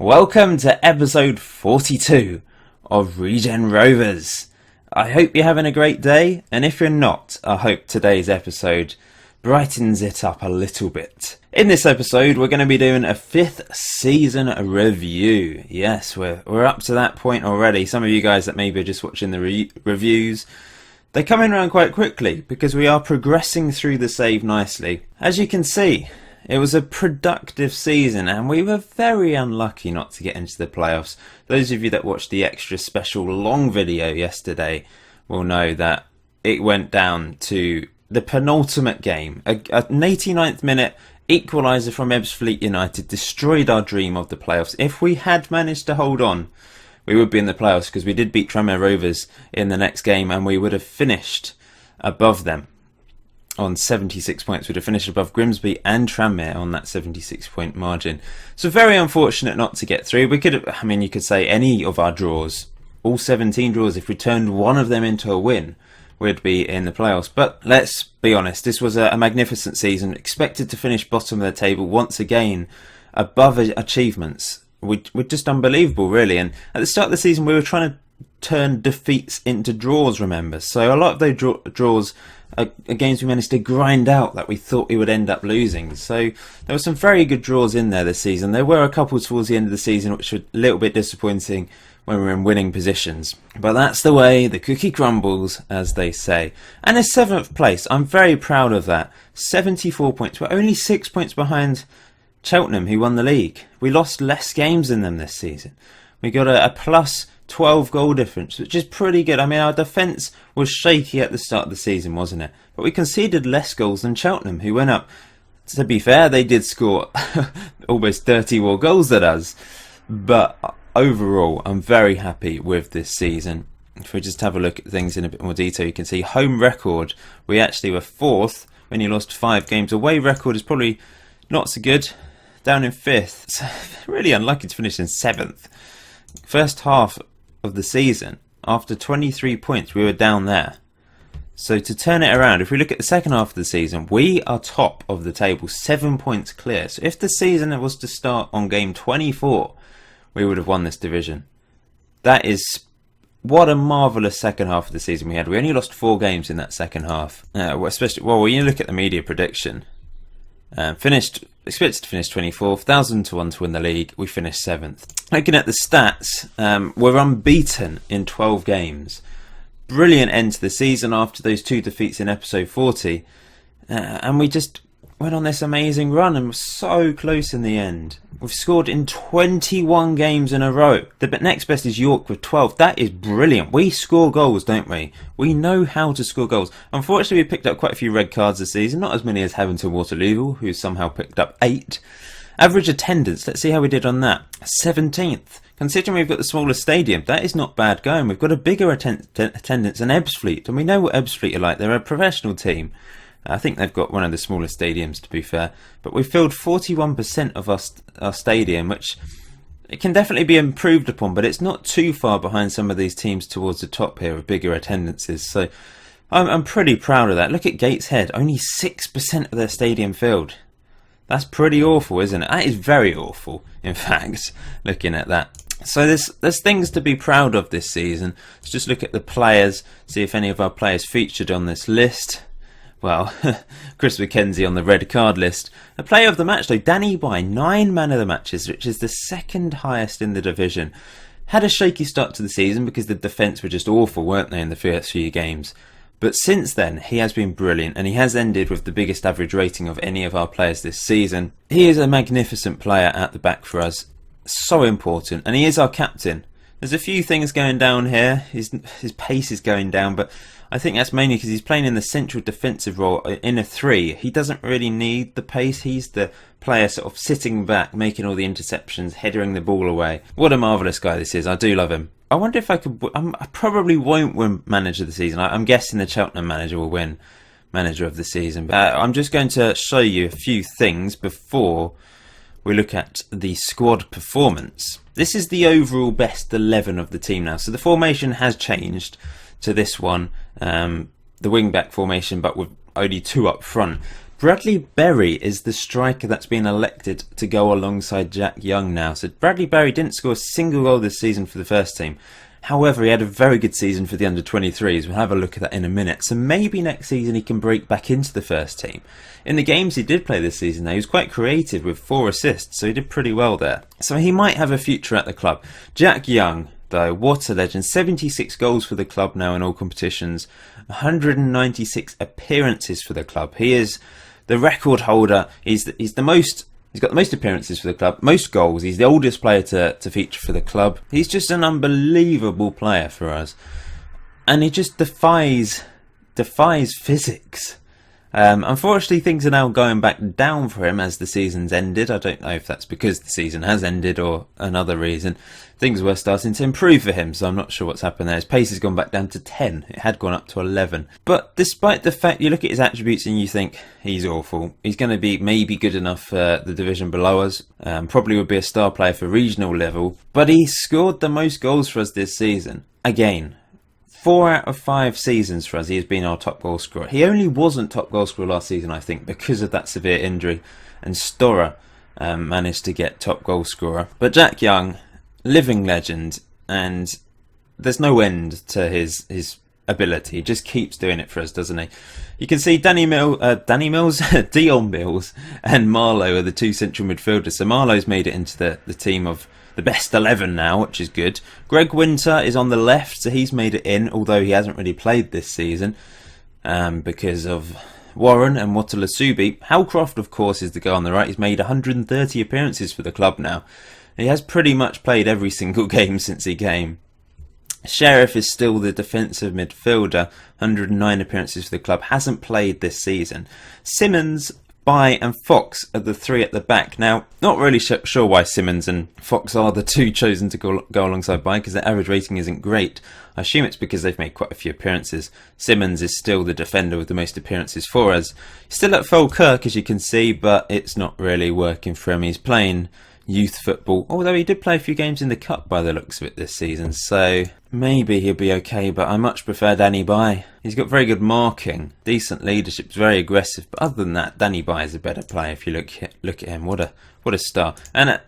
Welcome to episode 42 of Regen Rovers. I hope you're having a great day, and if you're not, I hope today's episode brightens it up a little bit. In this episode, we're going to be doing a 5th season review. Yes, we're up to that point already. Some of you guys that maybe are just watching the reviews, they're coming around quite quickly because we are progressing through the save nicely. As you can see, it was a productive season and we were very unlucky not to get into the playoffs. Those of you that watched the extra special long video yesterday will know that it went down to the penultimate game. An 89th minute equaliser from Ebbsfleet United destroyed our dream of the playoffs. If we had managed to hold on, we would be in the playoffs because we did beat Regen Rovers in the next game and we would have finished above them on 76 points. We'd have finished above Grimsby and Tranmere on that 76 point margin. So very unfortunate not to get through. We could have, you could say any of our draws, all 17 draws, if we turned one of them into a win, we'd be in the playoffs. But let's be honest, this was a magnificent season. Expected to finish bottom of the table once again, above achievements. We're just unbelievable, really. And at the start of the season, we were trying to turn defeats into draws, remember? So a lot of those draws are games we managed to grind out that we thought we would end up losing. So there were some very good draws in there this season. There were a couple towards the end of the season which were a little bit disappointing when we were in winning positions. But that's the way the cookie crumbles, as they say. And in 7th place, I'm very proud of that. 74 points. We're only 6 points behind Cheltenham, who won the league. We lost less games than them this season. We got a plus 12 goal difference, which is pretty good. Our defence was shaky at the start of the season, wasn't it? But we conceded less goals than Cheltenham, who went up. To be fair, they did score almost 30 more goals than us. But overall, I'm very happy with this season. If we just have a look at things in a bit more detail, you can see home record, we actually were 4th when you lost 5 games. Away record is probably not so good, down in 5th. So really unlucky to finish in 7th. First half of the season, after 23 points, we were down there. So to turn it around, if we look at the second half of the season, we are top of the table, 7 points clear. So if the season was to start on game 24, we would have won this division. That is, what a marvellous second half of the season we had. We only lost 4 games in that second half. Especially, when you look at the media prediction, expected to finish 24th, 1,000 to 1 to win the league. We finished 7th. Looking at the stats, we're unbeaten in 12 games. Brilliant end to the season after those 2 defeats in episode 40. And we just went on this amazing run and were so close in the end. We've scored in 21 games in a row. The next best is York with 12. That is brilliant. We score goals, don't we? We know how to score goals. Unfortunately, we picked up quite a few red cards this season. Not as many as Havington Waterloo, who somehow picked up 8. Average attendance, let's see how we did on that. 17th. Considering we've got the smaller stadium, that is not bad going. We've got a bigger attendance than Ebbsfleet. And we know what Ebbsfleet are like. They're a professional team. I think they've got one of the smaller stadiums, to be fair. But we filled 41% of our stadium, which it can definitely be improved upon, but it's not too far behind some of these teams towards the top here with bigger attendances. So I'm pretty proud of that. Look at Gateshead, only 6% of their stadium filled. That's pretty awful, isn't it? That is very awful, in fact, looking at that. So there's things to be proud of this season. Let's just look at the players, see if any of our players featured on this list. Well, Chris McKenzie on the red card list. A player of the match though, Danny By, 9 man of the matches, which is the second highest in the division. Had a shaky start to the season because the defence were just awful, weren't they, in the first few games. But since then, he has been brilliant and he has ended with the biggest average rating of any of our players this season. He is a magnificent player at the back for us. So important. And he is our captain. There's a few things going down here. His pace is going down, but I think that's mainly because he's playing in the central defensive role in a 3. He doesn't really need the pace. He's the player sort of sitting back, making all the interceptions, headering the ball away. What a marvellous guy this is. I do love him. I wonder if I could... I probably won't win Manager of the Season. I'm guessing the Cheltenham manager will win Manager of the Season. But I'm just going to show you a few things before we look at the squad performance. This is the overall best 11 of the team now. So the formation has changed to this one, the wing-back formation, but with only 2 up front. Bradley Berry is the striker that's been elected to go alongside Jack Young now. So Bradley Berry didn't score a single goal this season for the first team. However, he had a very good season for the under-23s. We'll have a look at that in a minute. So maybe next season he can break back into the first team. In the games he did play this season, though, he was quite creative with 4 assists, so he did pretty well there. So he might have a future at the club. Jack Young, though, what a legend. 76 goals for the club now in all competitions. 196 appearances for the club. He is the record holder. He's got the most appearances for the club, most goals. He's the oldest player to feature for the club. He's just an unbelievable player for us. And he just defies physics. Unfortunately, things are now going back down for him as the season's ended. I don't know if that's because the season has ended or another reason. Things were starting to improve for him, so I'm not sure what's happened there. His pace has gone back down to 10. It had gone up to 11. But despite the fact you look at his attributes and you think he's awful, he's going to be maybe good enough for the division below us. Probably would be a star player for regional level. But he scored the most goals for us this season. Again, 4 out of 5 seasons for us, he has been our top goal scorer. He only wasn't top goal scorer last season, I think, because of that severe injury. And Storer managed to get top goal scorer. But Jack Young, living legend, and there's no end to his ability. He just keeps doing it for us, doesn't he? You can see Dion Mills and Marlowe are the 2 central midfielders. So Marlowe's made it into the team of the best 11 now, which is good. Greg Winter is on the left, so he's made it in, although he hasn't really played this season because of Warren and Watalasubi. Halcroft, of course, is the guy on the right. He's made 130 appearances for the club now. He has pretty much played every single game since he came. Sheriff is still the defensive midfielder, 109 appearances for the club, hasn't played this season. Simmons, By and Fox are the 3 at the back. Now, not really sure why Simmons and Fox are the 2 chosen to go alongside By, because their average rating isn't great. I assume it's because they've made quite a few appearances. Simmons is still the defender with the most appearances for us. He's still at Falkirk, as you can see, but it's not really working for him. He's playing youth football, although he did play a few games in the cup by the looks of it this season, so maybe he'll be okay. But I much prefer Danny By. He's got very good marking, decent leadership, very aggressive, but other than that, Danny By is a better player. If you look at him, what a star. And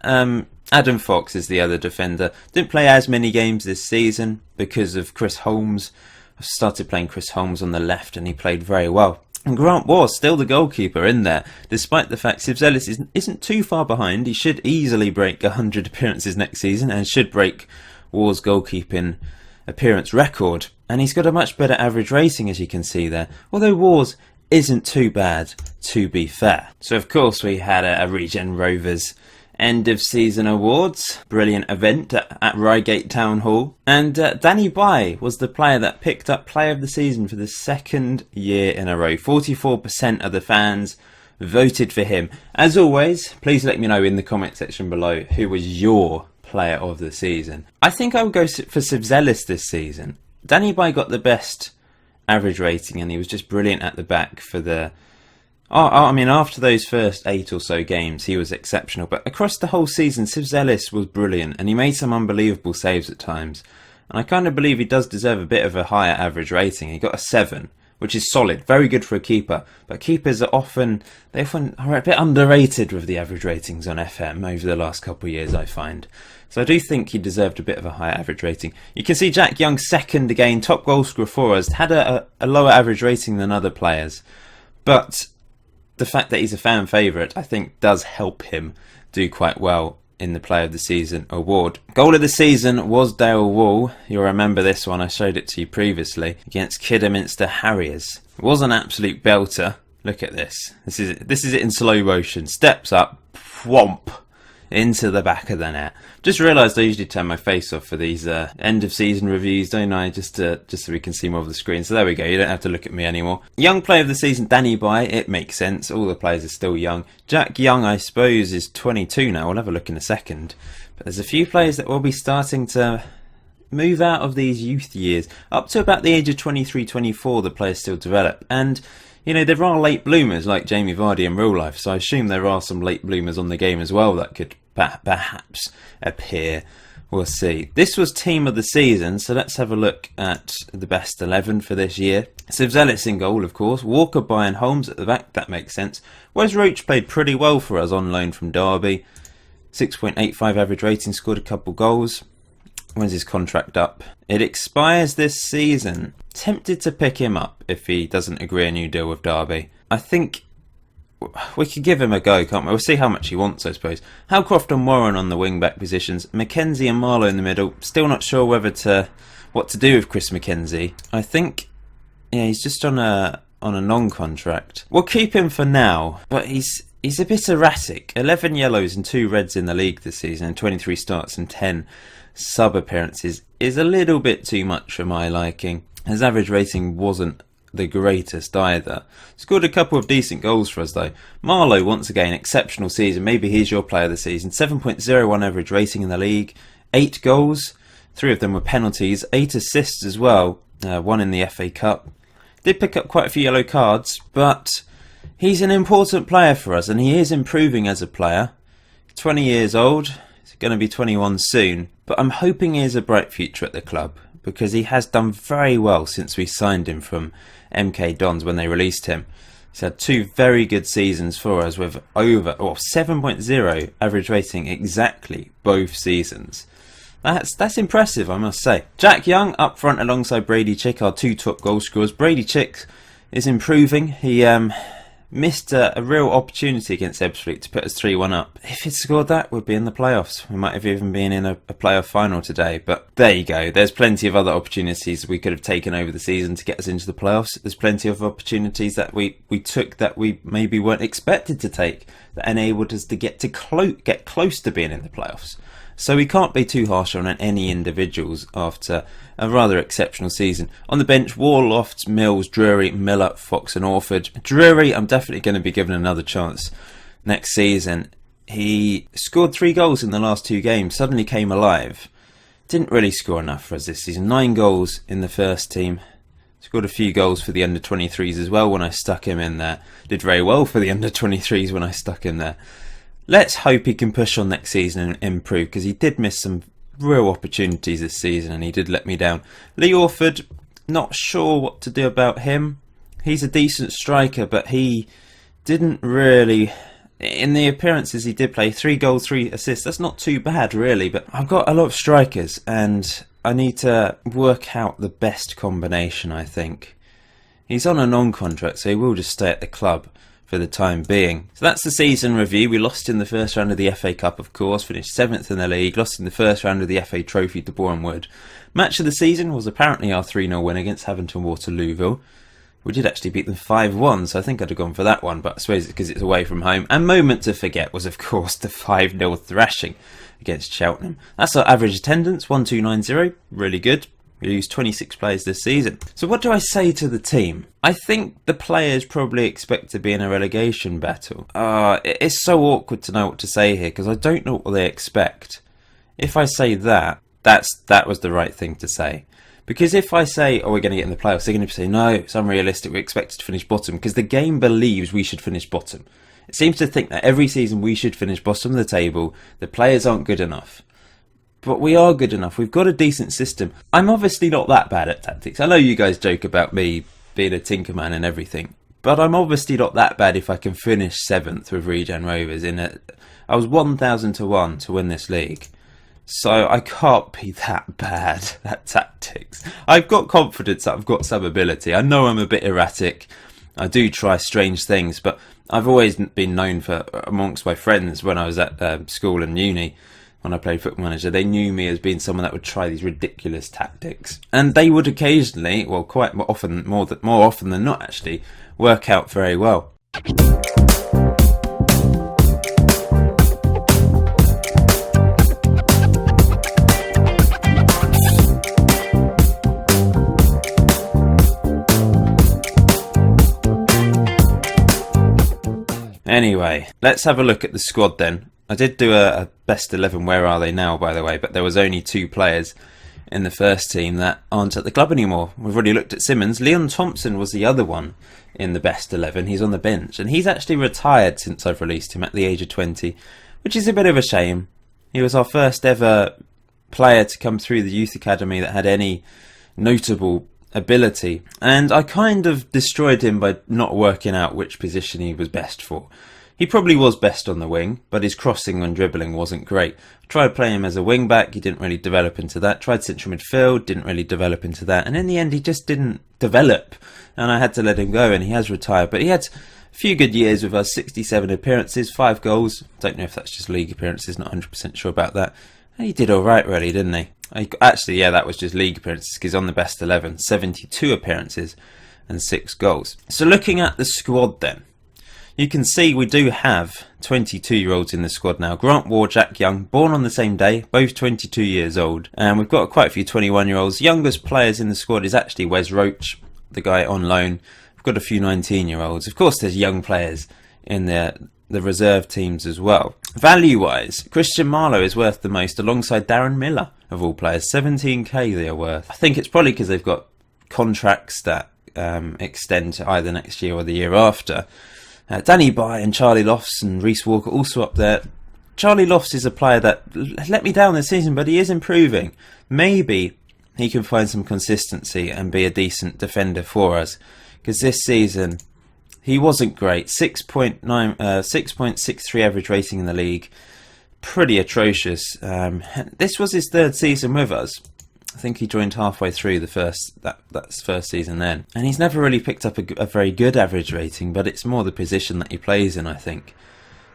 Adam Fox is the other defender. Didn't play as many games this season because of Chris Holmes. I started playing Chris Holmes on the left and he played very well. And Grant was still the goalkeeper in there, despite the fact Sibzelis isn't too far behind. He should easily break 100 appearances next season and should break War's goalkeeping appearance record. And he's got a much better average rating, as you can see there, although War's isn't too bad, to be fair. So of course we had a Regen Rovers end of season awards, brilliant event at Reigate Town Hall, and Danny By was the player that picked up player of the season for the 2nd year in a row. 44% of the fans voted for him. As always, please let me know in the comment section below who was your player of the season. I think I would go for Sibzelis this season. Danny By got the best average rating and he was just brilliant at the back for the after those first 8 or so games, he was exceptional. But across the whole season, Sibzelis was brilliant, and he made some unbelievable saves at times. And I kind of believe he does deserve a bit of a higher average rating. He got a 7, which is solid, very good for a keeper. But keepers are often are a bit underrated with the average ratings on FM over the last couple of years, I find. So I do think he deserved a bit of a higher average rating. You can see Jack Young, 2nd again, top goal scorer for us, had a lower average rating than other players. But the fact that he's a fan favourite, I think, does help him do quite well in the Player of the Season award. Goal of the season was Dale Wall. You'll remember this one, I showed it to you previously, against Kidderminster Harriers. It was an absolute belter. Look at this. This is it in slow motion. Steps up, whomp, into the back of the net. Just realised I usually turn my face off for these end of season reviews, don't I? Just so we can see more of the screen. So there we go, you don't have to look at me anymore. Young player of the season, Danny By. It makes sense, all the players are still young. Jack Young, I suppose, is 22 now. We'll have a look in a second. But there's a few players that will be starting to move out of these youth years. Up to about the age of 23, 24, the players still develop. And you know, there are late bloomers like Jamie Vardy in real life, so I assume there are some late bloomers on the game as well that could perhaps appear We'll see. This was team of the season, so let's have a look at the best 11 for this year. Sivzelis in goal, of course. Walker, Bayern, Holmes at the back. That makes sense. Wes Roach played pretty well for us on loan from Derby. 6.85 average rating, scored a couple goals. When's his contract up? It expires this season. Tempted to pick him up if he doesn't agree a new deal with Derby. I think we could give him a go, can't we? We'll see how much he wants, I suppose. Halcroft and Warren on the wing-back positions. McKenzie and Marlowe in the middle. Still not sure what to do with Chris McKenzie. I think, yeah, he's just on a non-contract. We'll keep him for now, but he's a bit erratic. 11 yellows and 2 reds in the league this season, and 23 starts and 10 sub-appearances is a little bit too much for my liking. His average rating wasn't the greatest either. Scored a couple of decent goals for us though. Marlowe, once again, exceptional season. Maybe he's your player of the season. 7.01 average rating in the league. 8 goals. 3 of them were penalties. 8 assists as well. 1 in the FA Cup. Did pick up quite a few yellow cards, but he's an important player for us, and he is improving as a player. 20 years old. He's going to be 21 soon. But I'm hoping he has a bright future at the club, because he has done very well since we signed him from MK Dons when they released him. He's had 2 very good seasons for us with over 7.0 average rating exactly both seasons. That's impressive, I must say. Jack Young up front alongside Brady Chick, our 2 top goal scorers. Brady Chick is improving. He missed a real opportunity against Ebbsfleet to put us 3-1 up. If he'd scored that, we'd be in the playoffs. We might have even been in a playoff final today. But there you go. There's plenty of other opportunities we could have taken over the season to get us into the playoffs. There's plenty of opportunities that we took that we maybe weren't expected to take that enabled us to get close to being in the playoffs. So we can't be too harsh on any individuals after a rather exceptional season. On the bench, Warlofts, Mills, Drury, Miller, Fox and Orford. Drury, I'm definitely going to be given another chance next season. He scored 3 goals in the last 2 games, suddenly came alive. Didn't really score enough for us this season. 9 goals in the first team. Scored a few goals for the under-23s as well when I stuck him in there. Did very well for the under-23s when I stuck him there. Let's hope he can push on next season and improve, because he did miss some real opportunities this season and he did let me down. Lee Orford, not sure what to do about him. He's a decent striker, but he didn't really... In the appearances he did play, 3 goals, 3 assists. That's not too bad really, but I've got a lot of strikers and I need to work out the best combination, I think. He's on a non-contract, so he will just stay at the club for the time being. So that's the season review. We lost in the first round of the FA Cup, of course, finished 7th in the league, lost in the first round of the FA Trophy to Boreham Wood. Match of the season was apparently our 3-0 win against Havant Waterlooville. We did actually beat them 5-1, so I think I'd have gone for that one, but I suppose it's because it's away from home. And moment to forget was, of course, the 5-0 thrashing against Cheltenham. That's our average attendance, 1290, really good. We used 26 players this season. So what do I say to the team? I think the players probably expect to be in a relegation battle. It's so awkward to know what to say here, because I don't know what they expect. If I say that was the right thing to say. Because if I say, we're going to get in the playoffs, they're going to say, no, it's unrealistic, we expect to finish bottom, because the game believes we should finish bottom. It seems to think that every season we should finish bottom of the table, the players aren't good enough. But we are good enough, we've got a decent system. I'm obviously not that bad at tactics. I know you guys joke about me being a tinkerman and everything, but I'm obviously not that bad if I can finish 7th with Regen Rovers I was 1,000 to 1 to win this league. So I can't be that bad at tactics. I've got confidence that I've got some ability. I know I'm a bit erratic. I do try strange things, but I've always been known for, amongst my friends when I was at school and uni, when I played Football Manager, they knew me as being someone that would try these ridiculous tactics. And they would occasionally, well, quite often, more often than not actually, work out very well. Anyway, let's have a look at the squad then. I did do a best 11 where are they now, by the way, but there was only 2 players in the first team that aren't at the club anymore. We've already looked at Simmons. Leon Thompson was the other one in the best 11. He's on the bench, and he's actually retired since I've released him at the age of 20, which is a bit of a shame. He was our first ever player to come through the youth academy that had any notable ability, and I kind of destroyed him by not working out which position he was best for. He probably was best on the wing, but his crossing and dribbling wasn't great. I tried playing him as a wing back, he didn't really develop into that. Tried central midfield, didn't really develop into that. And in the end, he just didn't develop, and I had to let him go, and he has retired. But he had a few good years with us, 67 appearances, 5 goals. Don't know if that's just league appearances, not 100% sure about that. He did alright really, didn't he? Actually, yeah, that was just league appearances, because on the best 11, 72 appearances and 6 goals. So looking at the squad then, you can see we do have 22-year-olds in the squad now. Grant Waugh, Jack Young, born on the same day, both 22 years old. And we've got quite a few 21-year-olds. Youngest players in the squad is actually Wes Roach, the guy on loan. We've got a few 19-year-olds. Of course, there's young players in the reserve teams as well. Value-wise, Christian Marlowe is worth the most alongside Darren Miller, of all players. 17k they are worth. I think it's probably because they've got contracts that extend to either next year or the year after. Danny Bye and Charlie Lofts and Reece Walker also up there. Charlie Lofts is a player that let me down this season, but he is improving. Maybe he can find some consistency and be a decent defender for us, because this season he wasn't great. 6.63 average rating in the league. Pretty atrocious. This was his 3rd season with us. I think he joined halfway through that's first season then. And he's never really picked up a very good average rating, but it's more the position that he plays in, I think.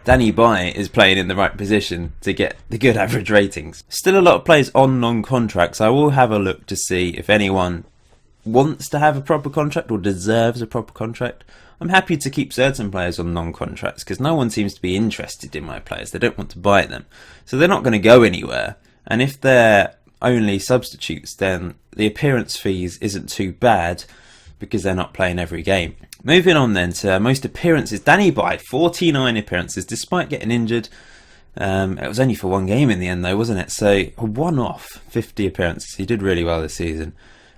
Danny Bye is playing in the right position to get the good average ratings. Still a lot of players on non-contracts. I will have a look to see if anyone wants to have a proper contract or deserves a proper contract. I'm happy to keep certain players on non-contracts because no one seems to be interested in my players. They don't want to buy them. So they're not going to go anywhere. And if they're only substitutes, then the appearance fees isn't too bad because they're not playing every game. Moving on then to most appearances. Danny Bye, 49 appearances despite getting injured. It was only for one game in the end though, wasn't it? So a one-off 50 appearances. He did really well this season.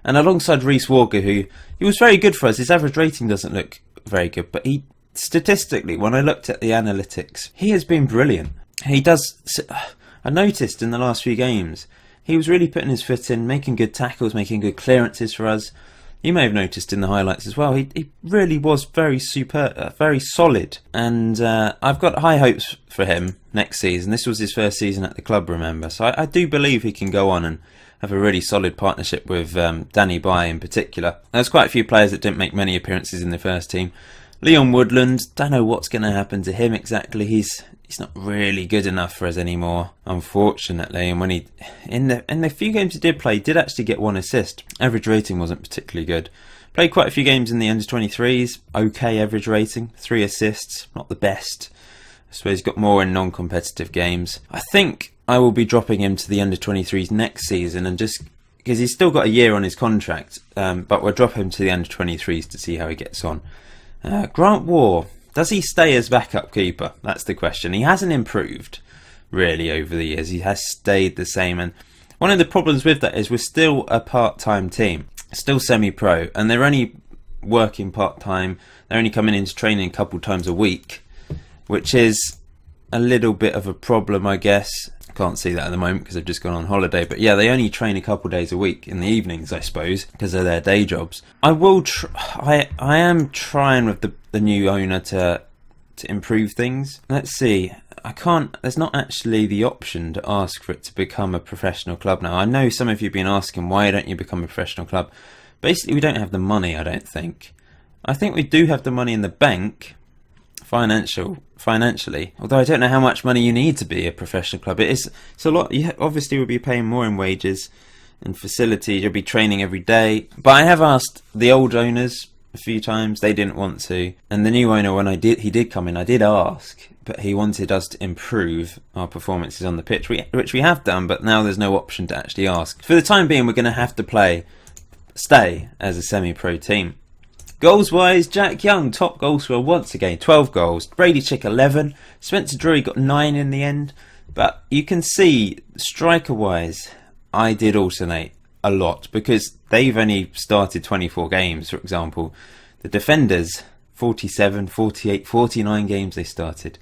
And alongside Reece Walker, who he was very good for us. His average rating doesn't look very good, but he statistically, when I looked at the analytics, he has been brilliant. He does. I noticed in the last few games he was really putting his foot in, making good tackles, making good clearances for us. You may have noticed in the highlights as well. He really was very very solid, and I've got high hopes for him next season. This was his first season at the club, remember, so I do believe he can go on and have a really solid partnership with Danny Bye in particular. There's quite a few players that didn't make many appearances in the first team. Leon Woodland, don't know what's going to happen to him exactly. He's not really good enough for us anymore, unfortunately. And when he in the few games he did play, he did actually get 1 assist. Average rating wasn't particularly good. Played quite a few games in the under-23s. Okay average rating, 3 assists, not the best. I suppose he's got more in non-competitive games. I think I will be dropping him to the under-23s next season, and just because he's still got a year on his contract, but we'll drop him to the under-23s to see how he gets on. Grant Waugh, does he stay as backup keeper? That's the question. He hasn't improved really over the years. He has stayed the same, and one of the problems with that is we're still a part-time team, still semi-pro, and they're only working part-time. They're only coming into training a couple times a week, which is a little bit of a problem, I guess. Can't see that at the moment because they've just gone on holiday, but yeah, they only train a couple days a week in the evenings, I suppose, because of their day jobs. I am trying with the new owner to improve things. Let's see. There's not actually the option to ask for it to become a professional club now. I know some of you have been asking, why don't you become a professional club? Basically, we don't have the money, I don't think. I think we do have the money in the bank, financially, although I don't know how much money you need to be a professional club. It's a lot. You obviously will be paying more in wages and facilities. You'll be training every day. But I have asked the old owners a few times. They didn't want to, and the new owner, when he did come in, I did ask, but he wanted us to improve our performances on the pitch, which we have done. But now there's no option to actually ask. For the time being, we're going to have to stay as a semi-pro team. Goals-wise, Jack Young, top goal scorer once again, 12 goals. Brady Chick, 11. Spencer Drury got 9 in the end. But you can see, striker-wise, I did alternate a lot because they've only started 24 games, for example. The defenders, 47, 48, 49 games they started.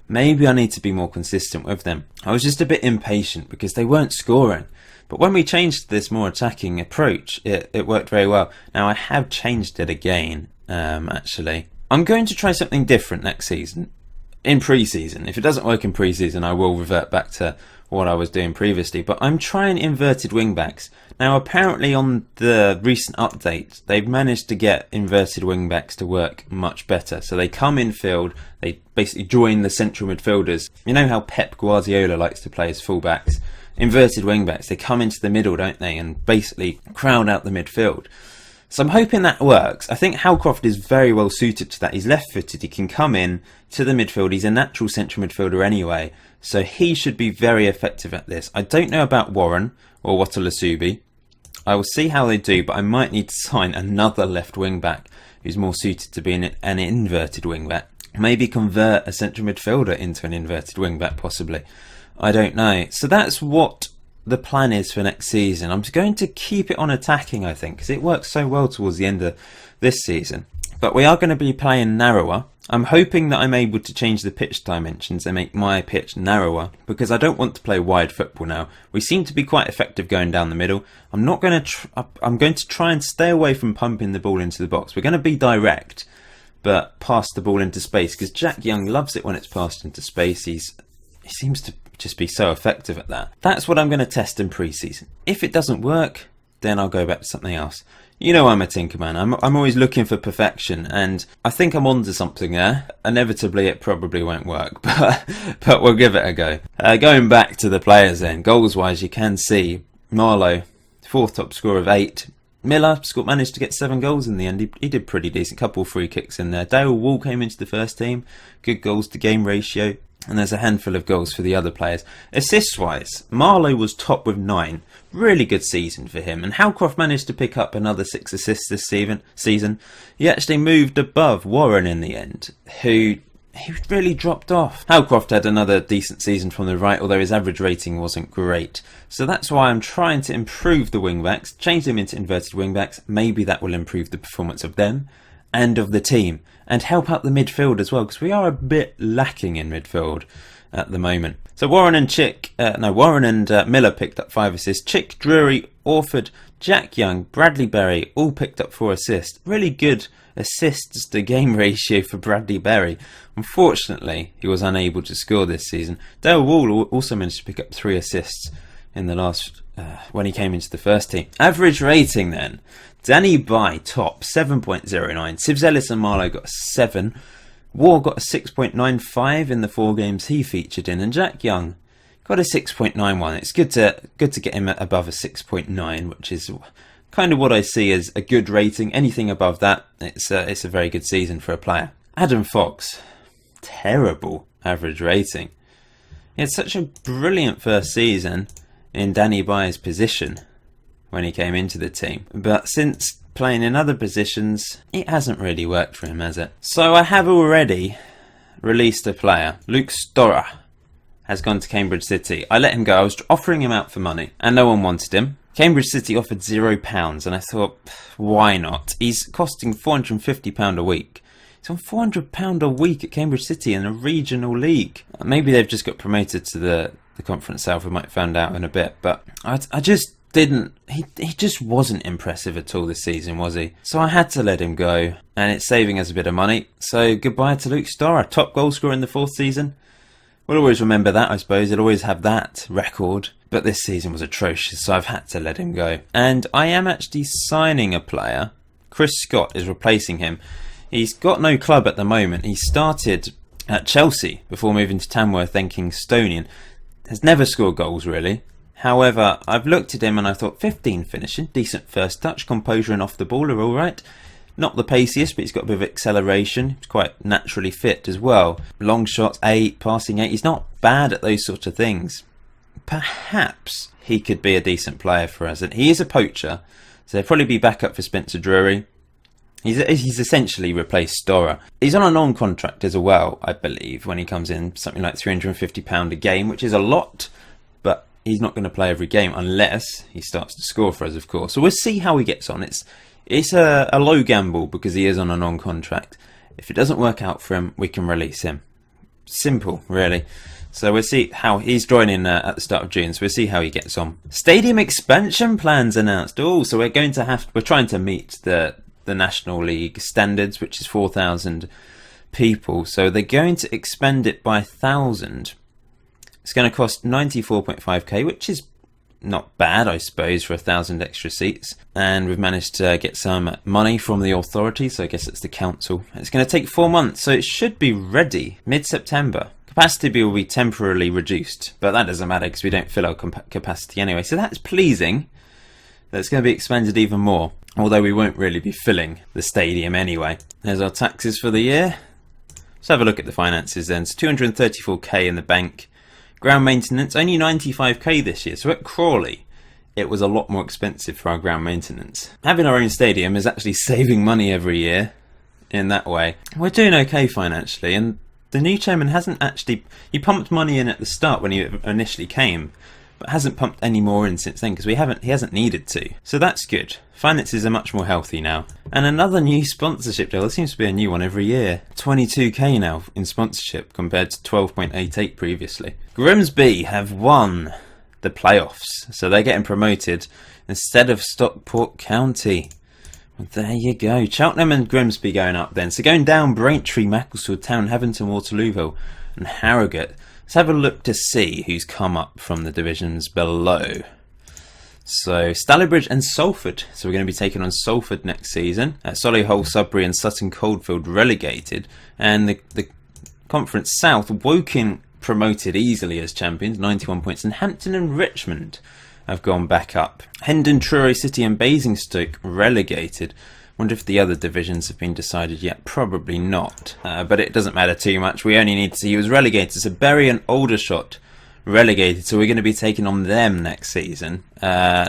Maybe I need to be more consistent with them. I was just a bit impatient because they weren't scoring. But when we changed to this more attacking approach, it worked very well. Now I have changed it again, actually. I'm going to try something different next season, in pre-season. If it doesn't work in pre-season, I will revert back to what I was doing previously. But I'm trying inverted wing-backs. Now apparently on the recent update, they've managed to get inverted wing-backs to work much better. So they come in field, they basically join the central midfielders. You know how Pep Guardiola likes to play as full-backs? Inverted wing-backs, they come into the middle, don't they, and basically crowd out the midfield. So I'm hoping that works. I think Halcroft is very well suited to that. He's left-footed, he can come in to the midfield, he's a natural central midfielder anyway, so he should be very effective at this. I don't know about Warren or Watalasubi. I will see how they do, but I might need to sign another left wing-back who's more suited to being an inverted wing-back. Maybe convert a central midfielder into an inverted wing-back, possibly. I don't know. So that's what the plan is for next season. I'm going to keep it on attacking, I think, because it works so well towards the end of this season. But we are going to be playing narrower. I'm hoping that I'm able to change the pitch dimensions and make my pitch narrower, because I don't want to play wide football now. We seem to be quite effective going down the middle. I'm going to try and stay away from pumping the ball into the box. We're going to be direct, but pass the ball into space, because Jack Young loves it when it's passed into space. He seems to just be so effective at that. That's what I'm going to test in pre-season. If it doesn't work, then I'll go back to something else. You know I'm a tinkerman. I'm always looking for perfection, and I think I'm onto something there. Inevitably, it probably won't work, but we'll give it a go. Going back to the players then, goals-wise, you can see Marlowe, 4th top scorer of 8. Miller managed to get 7 goals in the end. He did pretty decent. Couple of free kicks in there. Dale Wall came into the first team. Good goals to game ratio. And there's a handful of goals for the other players. Assists-wise, Marlowe was top with 9. Really good season for him. And Halcroft managed to pick up another 6 assists this season. He actually moved above Warren in the end, who really dropped off. Halcroft had another decent season from the right, although his average rating wasn't great. So that's why I'm trying to improve the wing-backs, change them into inverted wing-backs. Maybe that will improve the performance of them and of the team, and help out the midfield as well, because we are a bit lacking in midfield at the moment. So Warren and Miller picked up 5 assists. Chick, Drury, Orford, Jack Young, Bradley Berry all picked up 4 assists. Really good assists to game ratio for Bradley Berry. Unfortunately, he was unable to score this season. Dale Wall also managed to pick up 3 assists in the last when he came into the first team. Average rating then. Danny By top 7.09. Sivs Ellis and Marlowe got a 7. War got a 6.95 in the 4 games he featured in, and Jack Young got a 6.91. It's good to get him above a 6.9, which is kind of what I see as a good rating. Anything above that, it's a very good season for a player. Adam Fox, terrible average rating. He had such a brilliant first season in Danny By's position when he came into the team, but since playing in other positions, it hasn't really worked for him, has it? So I have already released a player. Luke Storer has gone to Cambridge City. I let him go. I was offering him out for money, and no one wanted him. Cambridge City offered £0, and I thought, why not? He's costing £450 a week. He's on £400 a week at Cambridge City in a regional league. Maybe they've just got promoted to the Conference South. We might find out in a bit, but I just didn't. He just wasn't impressive at all this season, was he? So I had to let him go, and it's saving us a bit of money. So goodbye to Luke Storer, top goal scorer in the 4th season. We'll always remember that, I suppose. He'll always have that record. But this season was atrocious, so I've had to let him go. And I am actually signing a player. Chris Scott is replacing him. He's got no club at the moment. He started at Chelsea before moving to Tamworth, then Kingstonian. Has never scored goals, really. However, I've looked at him and I thought 15 finishing, decent first touch, composure and off the ball are alright. Not the paciest, but he's got a bit of acceleration. He's quite naturally fit as well. Long shots, 8, passing 8. He's not bad at those sort of things. Perhaps he could be a decent player for us. And he is a poacher, so he'll probably be back up for Spencer Drury. He's essentially replaced Storer. He's on a non-contract as well, I believe, when he comes in, something like £350 a game, which is a lot, but he's not going to play every game unless he starts to score for us, of course. So we'll see how he gets on. It's a low gamble because he is on a non-contract. If it doesn't work out for him, we can release him. simple, really. So we'll see how he's joining at the start of June. So we'll see how he gets on. Stadium expansion plans announced. Oh, so we're trying to meet the National League standards, which is 4,000 people. So they're going to expand it by 1,000. It's going to cost 94.5k, which is not bad, I suppose, for 1,000 extra seats. And we've managed to get some money from the authority, so I guess it's the council. It's going to take 4 months, so it should be ready mid-September. Capacity will be temporarily reduced, but that doesn't matter because we don't fill our capacity anyway. So that's pleasing. That's going to be expanded even more, although we won't really be filling the stadium anyway. There's our taxes for the year. Let's have a look at the finances then. It's 234k in the bank. Ground maintenance, only 95k this year. So at Crawley, it was a lot more expensive for our ground maintenance. Having our own stadium is actually saving money every year in that way. We're doing okay financially, and the new chairman hasn't actually... He pumped money in at the start when he initially came, but hasn't pumped any more in since then because he hasn't needed to. So that's good. Finances are much more healthy now. And another new sponsorship deal. There seems to be a new one every year. 22k now in sponsorship compared to 12.88 previously. Grimsby have won the playoffs, so they're getting promoted instead of Stockport County. Well, there you go. Cheltenham and Grimsby going up then. So going down, Braintree, Macclesfield Town, Heaventon, Waterlooville and Harrogate. Let's have a look to see who's come up from the divisions below. So Stalybridge and Salford. So we're going to be taking on Salford next season. Solihull, Sudbury and Sutton Coldfield relegated. And the Conference South, Woking promoted easily as champions, 91 points. And Hampton and Richmond have gone back up. Hendon, Truro City and Basingstoke relegated. Wonder if the other divisions have been decided yet. Probably not. But it doesn't matter too much. We only need to see who was relegated. So Bury and Aldershot relegated. So we're going to be taking on them next season.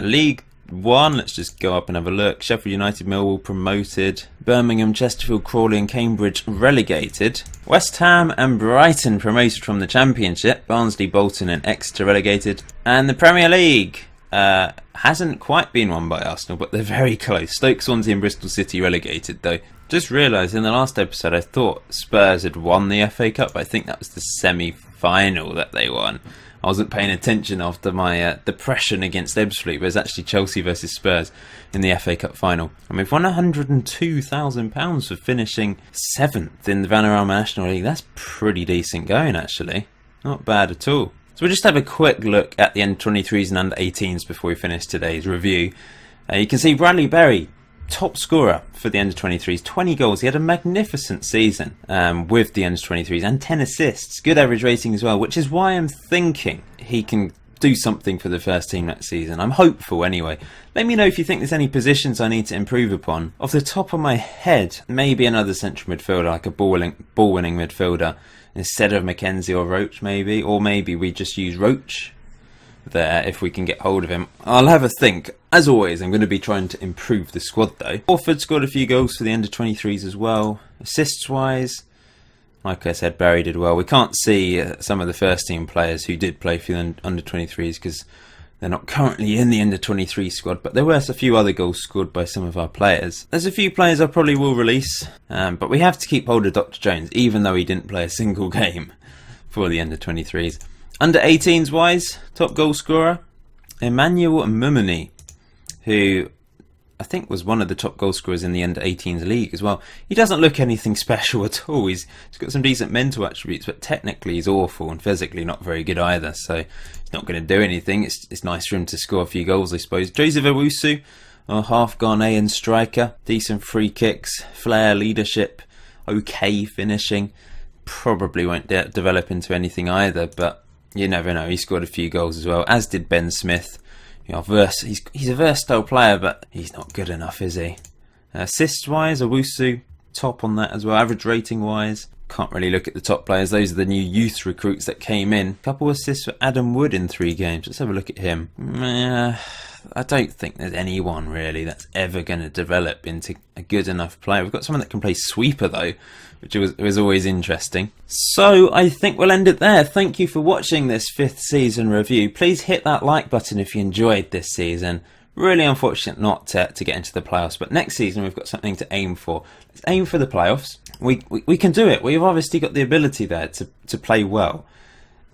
League 1, let's just go up and have a look. Sheffield United, Millwall promoted. Birmingham, Chesterfield, Crawley and Cambridge relegated. West Ham and Brighton promoted from the Championship. Barnsley, Bolton and Exeter relegated. And the Premier League hasn't quite been won by Arsenal, but they're very close. Stoke, Swansea and Bristol City relegated though. Just realised in the last episode I thought Spurs had won the FA Cup. I think that was the semi-final that they won. I wasn't paying attention after my depression against Ebbsfleet, but it's actually Chelsea versus Spurs in the FA Cup final. And we've won £102,000 for finishing 7th in the Vanarama National League. That's pretty decent going, actually. Not bad at all. So we'll just have a quick look at the under-23s and under-18s before we finish today's review. You can see Bradley Berry, top scorer for the under-23s, 20 goals. He had a magnificent season with the under-23s and 10 assists. Good average rating as well, which is why I'm thinking he can do something for the first team next season. I'm hopeful anyway. Let me know if you think there's any positions I need to improve upon. Off the top of my head, maybe another central midfielder, like a ball-winning midfielder, instead of Mackenzie or Roach maybe. Or maybe we just use Roach there if we can get hold of him. I'll have a think. As always, I'm going to be trying to improve the squad though. Orford scored a few goals for the under-23s as well. Assists wise, like I said, Barry did well. We can't see some of the first team players who did play for the under-23s because they're not currently in the under-23 squad, but there were a few other goals scored by some of our players. There's a few players I probably will release, but we have to keep hold of Dr. Jones, even though he didn't play a single game for the under-23s. Under-18s wise, top goal scorer, Emmanuel Mumini, who I think was one of the top goal scorers in the under-18s league as well. He doesn't look anything special at all. He's got some decent mental attributes, but technically he's awful and physically not very good either, so he's not going to do anything. It's nice for him to score a few goals, I suppose. Joseph Owusu, a half Ghanaian striker, decent free kicks, flair, leadership, okay finishing. Probably won't develop into anything either, but you never know. He scored a few goals as well, as did Ben Smith. You know, he's a versatile player, but he's not good enough, is he? Assists wise, Owusu top on that as well. Average rating wise, can't really look at the top players. Those are the new youth recruits that came in. Couple assists for Adam Wood in 3 games. Let's have a look at him. I don't think there's anyone really that's ever going to develop into a good enough player. We've got someone that can play sweeper though, which was always interesting. So I think we'll end it there. Thank you for watching this 5th season review. Please hit that like button if you enjoyed this season. Really unfortunate not to get into the playoffs, but next season we've got something to aim for. Let's aim for the playoffs. We can do it. We've obviously got the ability there to play well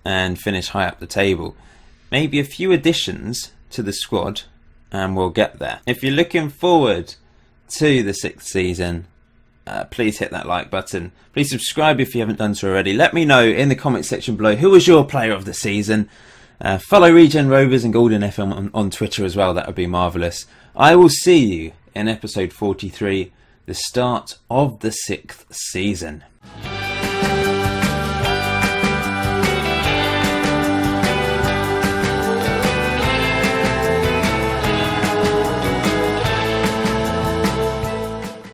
and finish high up the table. Maybe a few additions to the squad and we'll get there. If you're looking forward to the 6th season, please hit that like button. Please subscribe if you haven't done so already. Let me know in the comment section below who was your player of the season. Follow Regen Rovers and Golden FM on Twitter as well. That would be marvellous. I will see you in episode 43, the start of the 6th season.